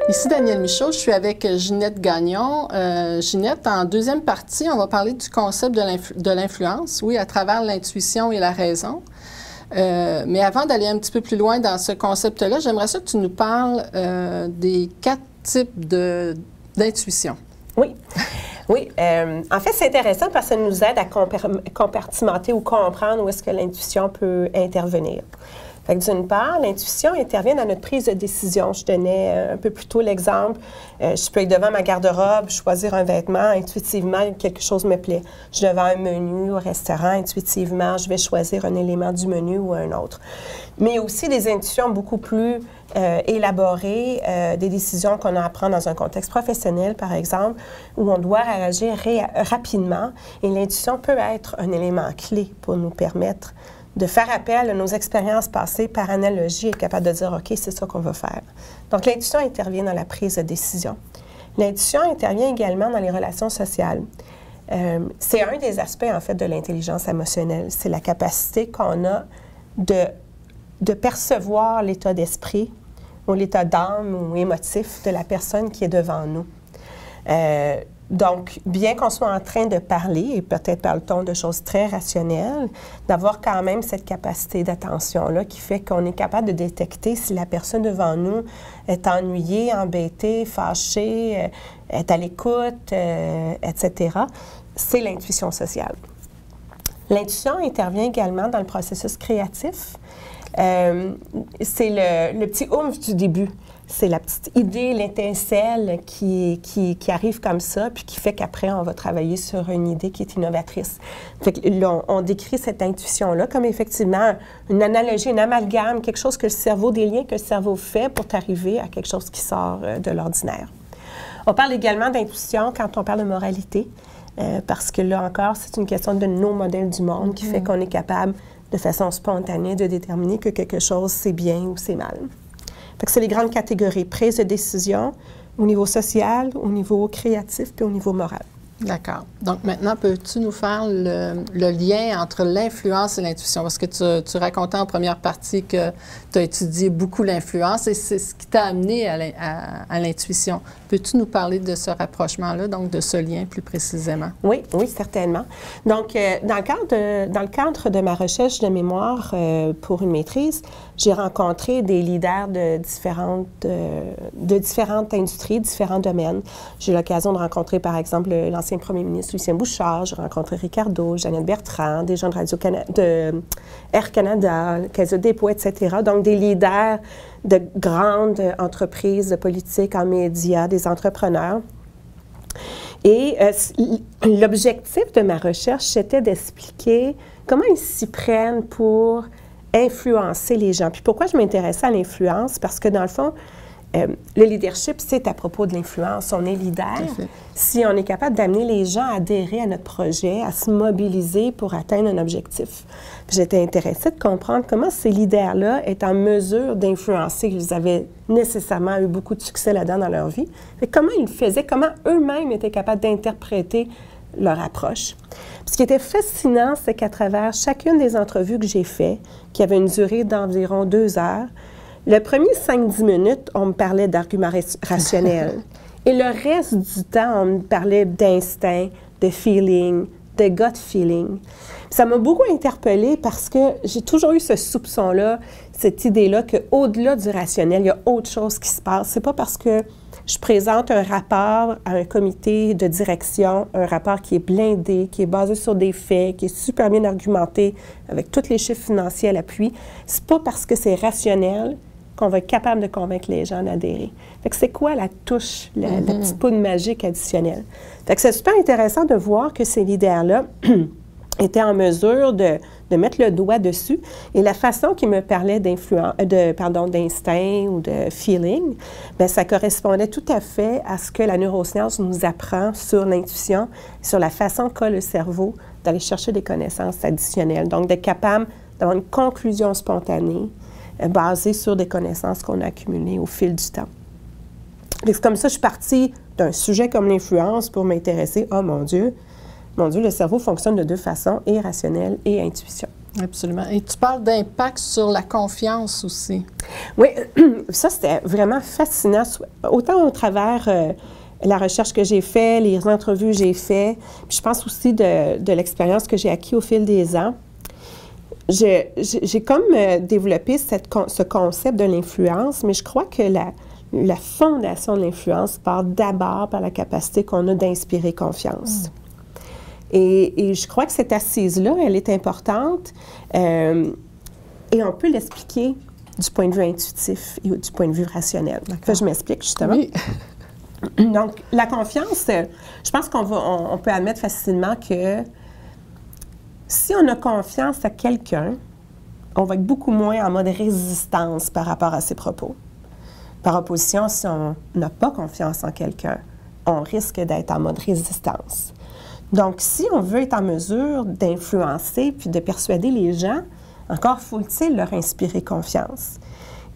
Ici Danielle Michaud, je suis avec Ginette Gagnon. Ginette, en deuxième partie, on va parler du concept de l'influence, oui, à travers l'intuition et la raison. Mais avant d'aller un petit peu plus loin dans ce concept-là, j'aimerais ça que tu nous parles des 4 types d'intuition. Oui. Oui, en fait, c'est intéressant parce que ça nous aide à compartimenter ou comprendre où est-ce que l'intuition peut intervenir. Fait que d'une part, l'intuition intervient dans notre prise de décision. Je donnais un peu plus tôt l'exemple. Je peux être devant ma garde-robe, choisir un vêtement, intuitivement, quelque chose me plaît. Je suis devant un menu au restaurant, intuitivement, je vais choisir un élément du menu ou un autre. Mais aussi des intuitions beaucoup plus élaborées, des décisions qu'on a à prendre dans un contexte professionnel, par exemple, où on doit réagir rapidement. Et l'intuition peut être un élément clé pour nous permettre de faire appel à nos expériences passées par analogie et être capable de dire, OK, c'est ça qu'on va faire. Donc, l'intuition intervient dans la prise de décision. L'intuition intervient également dans les relations sociales. C'est un des aspects, en fait, de l'intelligence émotionnelle. C'est la capacité qu'on a de percevoir l'état d'esprit ou l'état d'âme ou émotif de la personne qui est devant nous. Donc, bien qu'on soit en train de parler, et peut-être parle-t-on de choses très rationnelles, d'avoir quand même cette capacité d'attention-là qui fait qu'on est capable de détecter si la personne devant nous est ennuyée, embêtée, fâchée, est à l'écoute, etc. C'est l'intuition sociale. L'intuition intervient également dans le processus créatif. C'est le petit oomph du début. C'est la petite idée, l'étincelle qui arrive comme ça, puis qui fait qu'après, on va travailler sur une idée qui est innovatrice. Fait que là, on décrit cette intuition-là comme effectivement une analogie, une amalgame, quelque chose que le cerveau, des liens que le cerveau fait pour arriver à quelque chose qui sort de l'ordinaire. On parle également d'intuition quand on parle de moralité, parce que là encore, c'est une question de nos modèles du monde qui fait qu'on est capable, de façon spontanée, de déterminer que quelque chose, c'est bien ou c'est mal. Fait que c'est les grandes catégories, prise de décision au niveau social, au niveau créatif puis au niveau moral. D'accord. Donc maintenant, peux-tu nous faire le lien entre l'influence et l'intuition? Parce que tu racontais en première partie que tu as étudié beaucoup l'influence et c'est ce qui t'a amené à l'intuition. Peux-tu nous parler de ce rapprochement-là, donc de ce lien plus précisément? Oui, oui, certainement. Donc, dans le cadre de ma recherche de mémoire pour une maîtrise, j'ai rencontré des leaders de différentes industries, différents domaines. J'ai eu l'occasion de rencontrer, par exemple, l'ancien premier ministre Lucien Bouchard, j'ai rencontré Ricardo, Jeannette Bertrand, des gens de Air Canada, Casio Dépôt, etc. Donc, des leaders de grandes entreprises politiques en médias, des entrepreneurs. Et l'objectif de ma recherche, c'était d'expliquer comment ils s'y prennent pour influencer les gens. Puis pourquoi je m'intéressais à l'influence? Parce que dans le fond, le leadership, c'est à propos de l'influence. On est leader. Si on est capable d'amener les gens à adhérer à notre projet, à se mobiliser pour atteindre un objectif. J'étais intéressée de comprendre comment ces leaders-là étaient en mesure d'influencer. Ils avaient nécessairement eu beaucoup de succès là-dedans dans leur vie. Mais comment ils le faisaient, comment eux-mêmes étaient capables d'interpréter leur approche. Puis ce qui était fascinant, c'est qu'à travers chacune des entrevues que j'ai faites, qui avait une durée d'environ 2 heures, le premier 5-10 minutes, on me parlait d'arguments rationnels. Et le reste du temps, on me parlait d'instinct, de feeling, de gut feeling. Ça m'a beaucoup interpellée parce que j'ai toujours eu ce soupçon-là, cette idée-là qu'au-delà du rationnel, il y a autre chose qui se passe. C'est pas parce que je présente un rapport à un comité de direction, un rapport qui est blindé, qui est basé sur des faits, qui est super bien argumenté, avec tous les chiffres financiers à l'appui. C'est pas parce que c'est rationnel qu'on va être capable de convaincre les gens d'adhérer. Fait que c'est quoi la touche, la petite poudre magique additionnelle? Fait que c'est super intéressant de voir que ces leaders-là étaient en mesure de mettre le doigt dessus. Et la façon qu'ils me parlaient d'instinct ou de feeling, bien, ça correspondait tout à fait à ce que la neuroscience nous apprend sur l'intuition, sur la façon qu'a le cerveau d'aller chercher des connaissances additionnelles. Donc, d'être capable d'avoir une conclusion spontanée basée sur des connaissances qu'on a accumulées au fil du temps. C'est comme ça que je suis partie d'un sujet comme l'influence pour m'intéresser, oh mon Dieu, le cerveau fonctionne de 2 façons, irrationnelle et intuition. Absolument. Et tu parles d'impact sur la confiance aussi. Oui, ça, c'était vraiment fascinant, autant au travers la recherche que j'ai faite, les entrevues que j'ai faites, puis je pense aussi de l'expérience que j'ai acquis au fil des ans. J'ai comme développé ce concept de l'influence, mais je crois que la fondation de l'influence part d'abord par la capacité qu'on a d'inspirer confiance. Et je crois que cette assise-là, elle est importante et on peut l'expliquer du point de vue intuitif et du point de vue rationnel. Je m'explique justement. Oui. Donc, la confiance, je pense on peut admettre facilement que si on a confiance à quelqu'un, on va être beaucoup moins en mode résistance par rapport à ses propos. Par opposition, si on n'a pas confiance en quelqu'un, on risque d'être en mode résistance. Donc, si on veut être en mesure d'influencer puis de persuader les gens, encore faut-il leur inspirer confiance.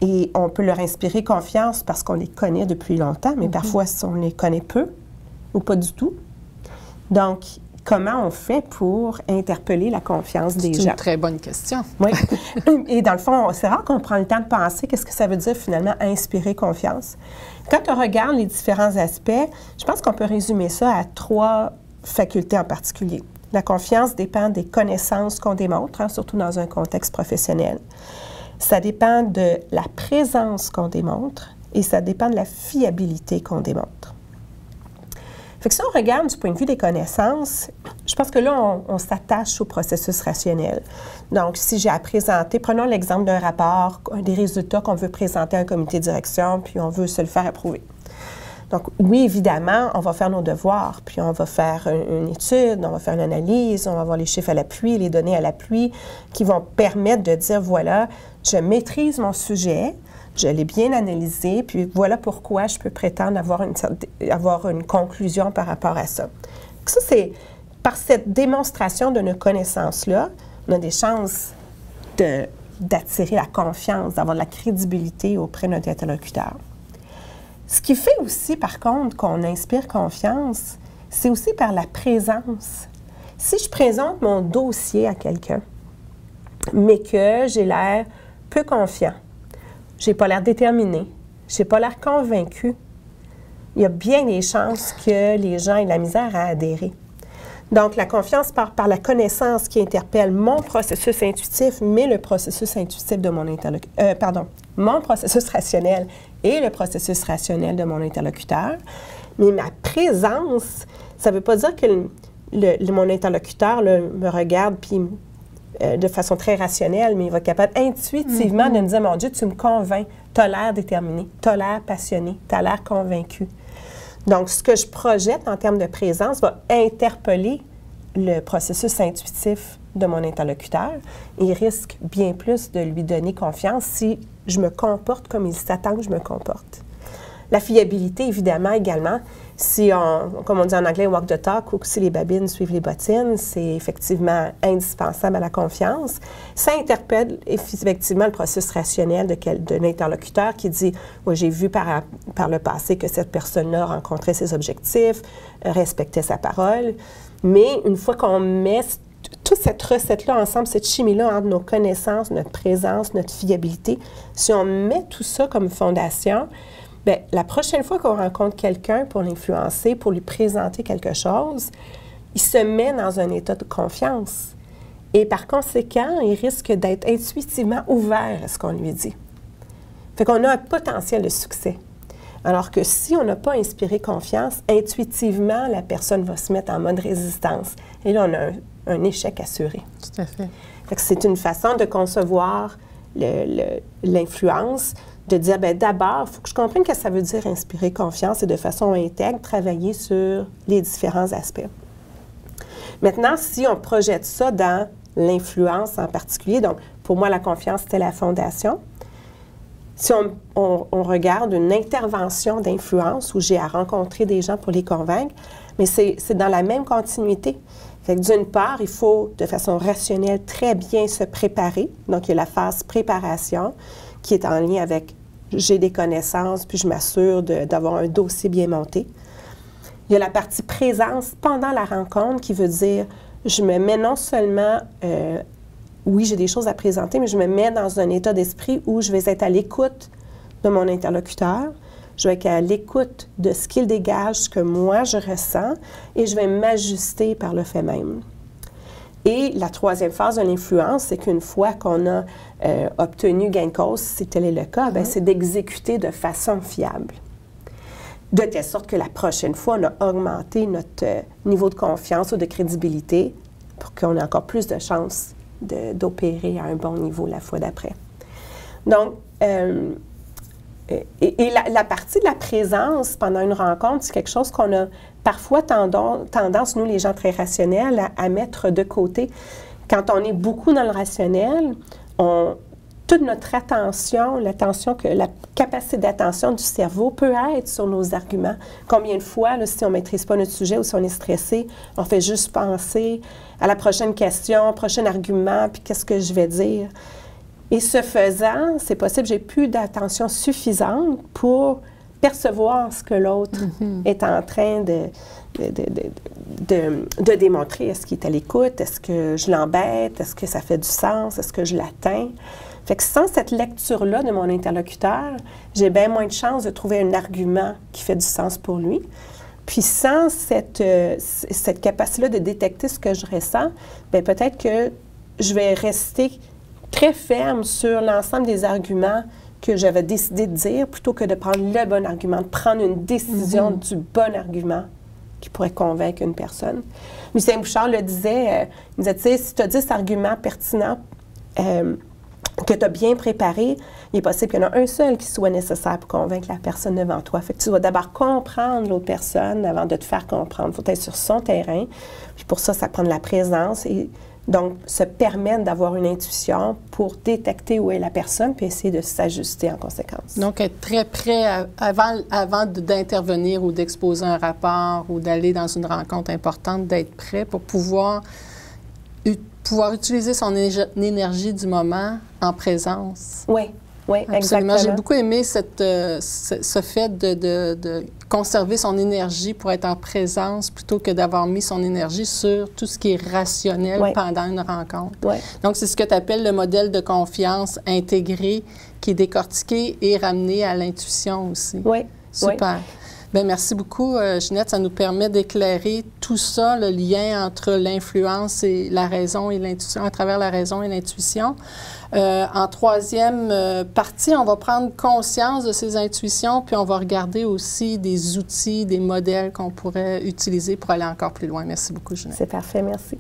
Et on peut leur inspirer confiance parce qu'on les connaît depuis longtemps, mais parfois on les connaît peu ou pas du tout. Donc, comment on fait pour interpeller la confiance des gens? C'est une très bonne question. Oui. Et dans le fond, c'est rare qu'on prend le temps de penser qu'est-ce que ça veut dire finalement inspirer confiance. Quand on regarde les différents aspects, je pense qu'on peut résumer ça à 3 facultés en particulier. La confiance dépend des connaissances qu'on démontre, surtout dans un contexte professionnel. Ça dépend de la présence qu'on démontre et ça dépend de la fiabilité qu'on démontre. Fait que si on regarde du point de vue des connaissances, je pense que là, on s'attache au processus rationnel. Donc, si j'ai à présenter, prenons l'exemple d'un rapport, des résultats qu'on veut présenter à un comité de direction, puis on veut se le faire approuver. Donc, oui, évidemment, on va faire nos devoirs, puis on va faire une étude, on va faire une analyse, on va avoir les chiffres à l'appui, les données à l'appui, qui vont permettre de dire, voilà, je maîtrise mon sujet, je l'ai bien analysé, puis voilà pourquoi je peux prétendre avoir une conclusion par rapport à ça. Donc ça, c'est par cette démonstration de nos connaissances-là, on a des chances d'attirer la confiance, d'avoir de la crédibilité auprès de notre interlocuteur. Ce qui fait aussi, par contre, qu'on inspire confiance, c'est aussi par la présence. Si je présente mon dossier à quelqu'un, mais que j'ai l'air peu confiant, j'ai pas l'air déterminé, j'ai pas l'air convaincu, il y a bien des chances que les gens aient de la misère à adhérer. Donc, la confiance part par la connaissance qui interpelle mon processus intuitif, mais le processus intuitif de mon interlocuteur, mon processus rationnel et le processus rationnel de mon interlocuteur. Mais ma présence, ça ne veut pas dire que mon interlocuteur me regarde puis de façon très rationnelle, mais il va être capable intuitivement de me dire, mon Dieu, tu me convaincs, tu as l'air déterminé, tu as l'air passionné, tu as l'air convaincu. Donc, ce que je projette en termes de présence va interpeller le processus intuitif de mon interlocuteur et il risque bien plus de lui donner confiance si je me comporte comme il s'attend que je me comporte. La fiabilité, évidemment, également, si comme on dit en anglais, walk the talk, ou si les babines suivent les bottines, c'est effectivement indispensable à la confiance. Ça interpelle effectivement le processus rationnel de l'interlocuteur qui dit « Oui, j'ai vu par le passé que cette personne-là rencontrait ses objectifs, respectait sa parole. » Mais une fois qu'on met toute cette recette-là ensemble, cette chimie-là entre nos connaissances, notre présence, notre fiabilité, si on met tout ça comme fondation, bien, la prochaine fois qu'on rencontre quelqu'un pour l'influencer, pour lui présenter quelque chose, il se met dans un état de confiance. Et par conséquent, il risque d'être intuitivement ouvert à ce qu'on lui dit. Fait qu'on a un potentiel de succès. Alors que si on n'a pas inspiré confiance, intuitivement, la personne va se mettre en mode résistance. Et là, on a un échec assuré. Tout à fait. Fait que c'est une façon de concevoir l'influence, de dire, bien, d'abord, il faut que je comprenne ce que ça veut dire inspirer confiance et de façon intègre, travailler sur les différents aspects. Maintenant, si on projette ça dans l'influence en particulier, donc pour moi, la confiance, c'était la fondation. Si on regarde une intervention d'influence où j'ai à rencontrer des gens pour les convaincre, mais c'est dans la même continuité. Fait que d'une part, il faut, de façon rationnelle, très bien se préparer. Donc, il y a la phase préparation qui est en lien avec j'ai des connaissances, puis je m'assure d'avoir un dossier bien monté. Il y a la partie présence pendant la rencontre qui veut dire je me mets non seulement oui, j'ai des choses à présenter, mais je me mets dans un état d'esprit où je vais être à l'écoute de mon interlocuteur, je vais être à l'écoute de ce qu'il dégage, ce que moi je ressens, et je vais m'ajuster par le fait même. Et la troisième phase de l'influence, c'est qu'une fois qu'on a obtenu gain de cause, si tel est le cas, bien, c'est d'exécuter de façon fiable. De telle sorte que la prochaine fois, on a augmenté notre niveau de confiance ou de crédibilité pour qu'on ait encore plus de chances d'opérer à un bon niveau la fois d'après. Donc, la partie de la présence pendant une rencontre, c'est quelque chose qu'on a parfois tendance, nous les gens très rationnels, à mettre de côté. Quand on est beaucoup dans le rationnel, toute notre attention, la capacité d'attention du cerveau peut être sur nos arguments. Combien de fois, là, si on ne maîtrise pas notre sujet ou si on est stressé, on fait juste penser à la prochaine question, prochain argument, puis qu'est-ce que je vais dire. Et ce faisant, c'est possible, j'ai plus d'attention suffisante pour percevoir ce que l'autre est en train de démontrer. Est-ce qu'il est à l'écoute? Est-ce que je l'embête? Est-ce que ça fait du sens? Est-ce que je l'atteins? Fait que sans cette lecture-là de mon interlocuteur, j'ai bien moins de chances de trouver un argument qui fait du sens pour lui. Puis sans cette capacité-là de détecter ce que je ressens, bien peut-être que je vais rester très ferme sur l'ensemble des arguments que j'avais décidé de dire, plutôt que de prendre le bon argument, de prendre une décision du bon argument qui pourrait convaincre une personne. Lucien Bouchard le disait, il disait, tu sais, si tu as 10 arguments pertinents que tu as bien préparés, il est possible qu'il y en a un seul qui soit nécessaire pour convaincre la personne devant toi. Fait que tu dois d'abord comprendre l'autre personne avant de te faire comprendre. Il faut être sur son terrain. Puis pour ça, ça prend de la présence et donc se permettre d'avoir une intuition pour détecter où est la personne puis essayer de s'ajuster en conséquence. Donc, être très prêt avant d'intervenir ou d'exposer un rapport ou d'aller dans une rencontre importante, d'être prêt pour pouvoir utiliser son énergie du moment en présence. Oui, oui, exactement. J'ai beaucoup aimé ce fait de conserver son énergie pour être en présence plutôt que d'avoir mis son énergie sur tout ce qui est rationnel pendant une rencontre. Oui. Donc, c'est ce que tu appelles le modèle de confiance intégré qui est décortiqué et ramené à l'intuition aussi. Oui. Super. Oui. Bien, merci beaucoup, Ginette. Ça nous permet d'éclairer tout ça, le lien entre l'influence et la raison et l'intuition, à travers la raison et l'intuition. En troisième partie, on va prendre conscience de ces intuitions, puis on va regarder aussi des outils, des modèles qu'on pourrait utiliser pour aller encore plus loin. Merci beaucoup, Ginette. C'est parfait, merci.